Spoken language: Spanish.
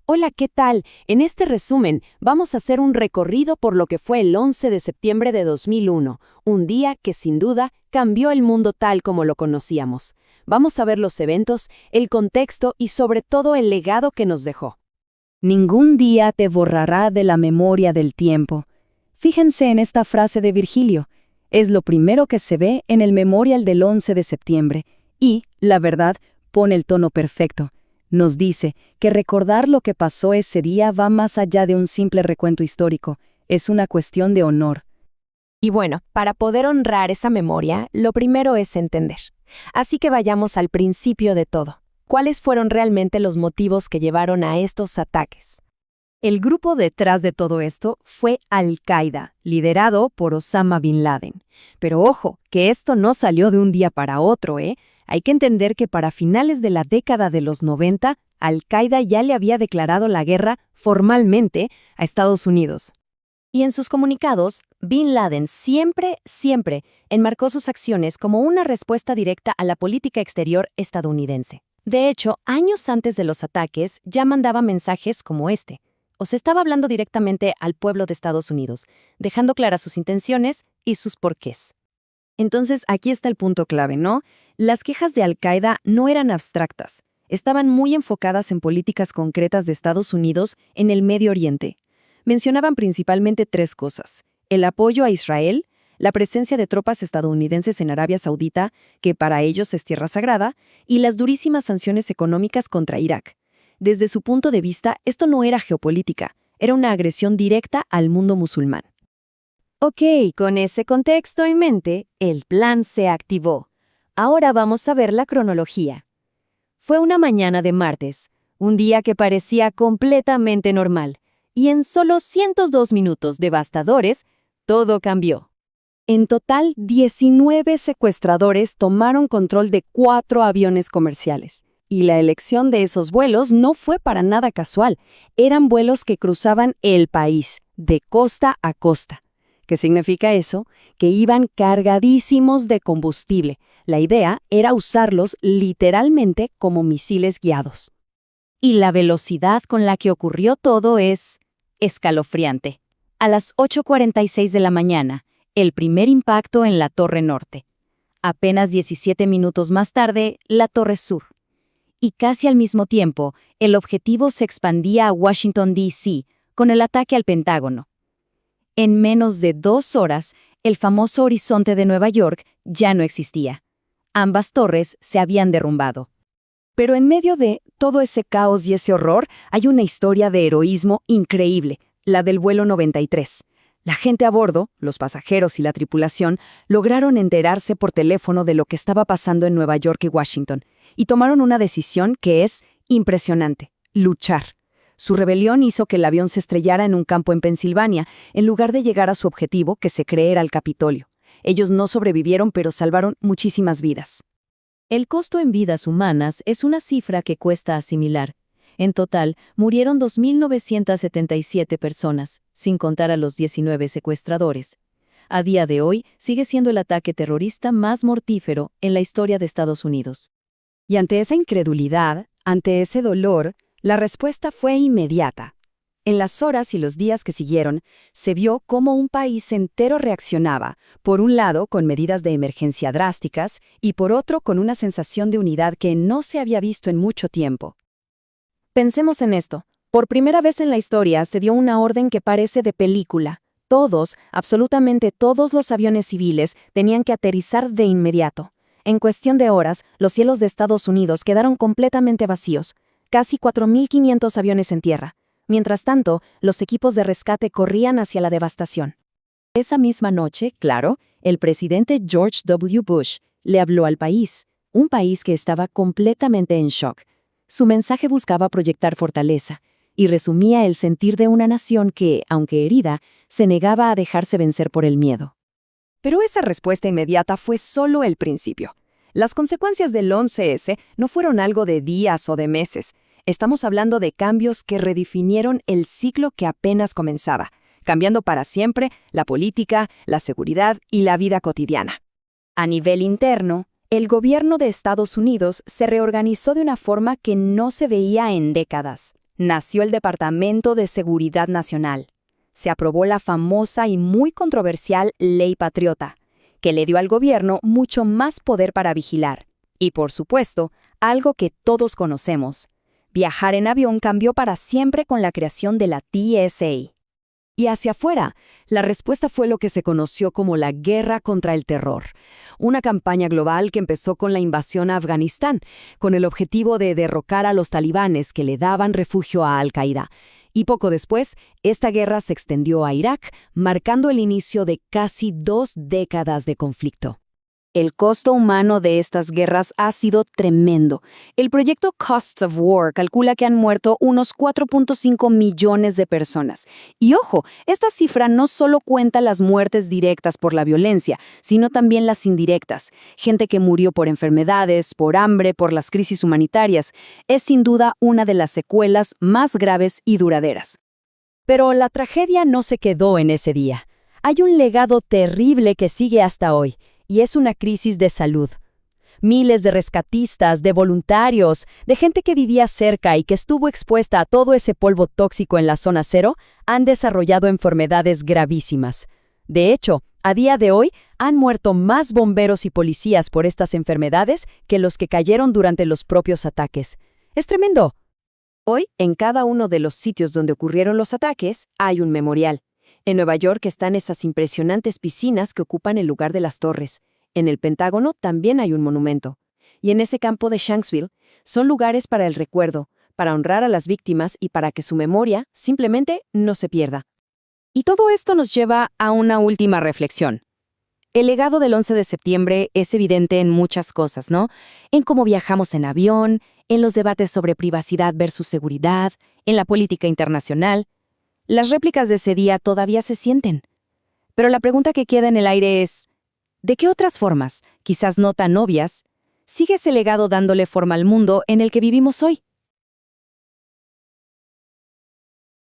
Hola, ¿qué tal? En este resumen vamos a hacer un recorrido por lo que fue el 11 de septiembre de 2001, un día que sin duda cambió el mundo tal como lo conocíamos. Vamos a ver los eventos, el contexto y sobre todo el legado que nos dejó. Ningún día te borrará de la memoria del tiempo. Fíjense en esta frase de Virgilio. Es lo primero que se ve en el memorial del 11 de septiembre y, la verdad, pone el tono perfecto. Nos dice que recordar lo que pasó ese día va más allá de un simple recuento histórico. Es una cuestión de honor. Y bueno, para poder honrar esa memoria, lo primero es entender. Así que vayamos al principio de todo. ¿Cuáles fueron realmente los motivos que llevaron a estos ataques? El grupo detrás de todo esto fue Al-Qaeda, liderado por Osama Bin Laden. Pero ojo, que esto no salió de un día para otro, ¿eh? Hay que entender que para finales de la década de los 90, Al-Qaeda ya le había declarado la guerra formalmente a Estados Unidos. Y en sus comunicados, Bin Laden siempre enmarcó sus acciones como una respuesta directa a la política exterior estadounidense. De hecho, años antes de los ataques ya mandaba mensajes como este. O se estaba hablando directamente al pueblo de Estados Unidos, dejando claras sus intenciones y sus porqués. Entonces, aquí está el punto clave, ¿no? Las quejas de Al-Qaeda no eran abstractas. Estaban muy enfocadas en políticas concretas de Estados Unidos en el Medio Oriente. Mencionaban principalmente tres cosas: el apoyo a Israel, la presencia de tropas estadounidenses en Arabia Saudita, que para ellos es tierra sagrada, y las durísimas sanciones económicas contra Irak. Desde su punto de vista, esto no era geopolítica, era una agresión directa al mundo musulmán. Ok, con ese contexto en mente, el plan se activó. Ahora vamos a ver la cronología. Fue una mañana de martes, un día que parecía completamente normal, y en solo 102 minutos devastadores, todo cambió. En total, 19 secuestradores tomaron control de 4 aviones comerciales. Y la elección de esos vuelos no fue para nada casual. Eran vuelos que cruzaban el país, de costa a costa. ¿Qué significa eso? Que iban cargadísimos de combustible. La idea era usarlos literalmente como misiles guiados. Y la velocidad con la que ocurrió todo es escalofriante. A las 8:46 de la mañana, el primer impacto en la Torre Norte. Apenas 17 minutos más tarde, la Torre Sur. Y casi al mismo tiempo, el objetivo se expandía a Washington, D.C., con el ataque al Pentágono. En menos de 2 horas, el famoso horizonte de Nueva York ya no existía. Ambas torres se habían derrumbado. Pero en medio de todo ese caos y ese horror, hay una historia de heroísmo increíble, la del vuelo 93. La gente a bordo, los pasajeros y la tripulación, lograron enterarse por teléfono de lo que estaba pasando en Nueva York y Washington, y tomaron una decisión que es impresionante: luchar. Su rebelión hizo que el avión se estrellara en un campo en Pensilvania, en lugar de llegar a su objetivo, que se cree era el Capitolio. Ellos no sobrevivieron, pero salvaron muchísimas vidas. El costo en vidas humanas es una cifra que cuesta asimilar. En total, murieron 2.977 personas, sin contar a los 19 secuestradores. A día de hoy, sigue siendo el ataque terrorista más mortífero en la historia de Estados Unidos. Y ante esa incredulidad, ante ese dolor, la respuesta fue inmediata. En las horas y los días que siguieron, se vio cómo un país entero reaccionaba, por un lado con medidas de emergencia drásticas y por otro con una sensación de unidad que no se había visto en mucho tiempo. Pensemos en esto. Por primera vez en la historia se dio una orden que parece de película. Todos, absolutamente todos los aviones civiles tenían que aterrizar de inmediato. En cuestión de horas, los cielos de Estados Unidos quedaron completamente vacíos. Casi 4.500 aviones en tierra. Mientras tanto, los equipos de rescate corrían hacia la devastación. Esa misma noche, claro, el presidente George W. Bush le habló al país, un país que estaba completamente en shock. Su mensaje buscaba proyectar fortaleza y resumía el sentir de una nación que, aunque herida, se negaba a dejarse vencer por el miedo. Pero esa respuesta inmediata fue solo el principio. Las consecuencias del 11S no fueron algo de días o de meses. Estamos hablando de cambios que redefinieron el ciclo que apenas comenzaba, cambiando para siempre la política, la seguridad y la vida cotidiana. A nivel interno, el gobierno de Estados Unidos se reorganizó de una forma que no se veía en décadas. Nació el Departamento de Seguridad Nacional. Se aprobó la famosa y muy controversial Ley Patriota, que le dio al gobierno mucho más poder para vigilar. Y por supuesto, algo que todos conocemos. Viajar en avión cambió para siempre con la creación de la TSA. Y hacia afuera, la respuesta fue lo que se conoció como la Guerra contra el Terror, una campaña global que empezó con la invasión a Afganistán, con el objetivo de derrocar a los talibanes que le daban refugio a Al-Qaeda. Y poco después, esta guerra se extendió a Irak, marcando el inicio de casi 2 décadas de conflicto. El costo humano de estas guerras ha sido tremendo. El proyecto Costs of War calcula que han muerto unos 4.5 millones de personas. Y ojo, esta cifra no solo cuenta las muertes directas por la violencia, sino también las indirectas. Gente que murió por enfermedades, por hambre, por las crisis humanitarias. Es sin duda una de las secuelas más graves y duraderas. Pero la tragedia no se quedó en ese día. Hay un legado terrible que sigue hasta hoy. Y es una crisis de salud. Miles de rescatistas, de voluntarios, de gente que vivía cerca y que estuvo expuesta a todo ese polvo tóxico en la zona cero, han desarrollado enfermedades gravísimas. De hecho, a día de hoy, han muerto más bomberos y policías por estas enfermedades que los que cayeron durante los propios ataques. ¡Es tremendo! Hoy, en cada uno de los sitios donde ocurrieron los ataques, hay un memorial. En Nueva York están esas impresionantes piscinas que ocupan el lugar de las torres. En el Pentágono también hay un monumento. Y en ese campo de Shanksville son lugares para el recuerdo, para honrar a las víctimas y para que su memoria simplemente no se pierda. Y todo esto nos lleva a una última reflexión. El legado del 11 de septiembre es evidente en muchas cosas, ¿no? En cómo viajamos en avión, en los debates sobre privacidad versus seguridad, en la política internacional. Las réplicas de ese día todavía se sienten. Pero la pregunta que queda en el aire es, ¿de qué otras formas, quizás no tan obvias, sigue ese legado dándole forma al mundo en el que vivimos hoy?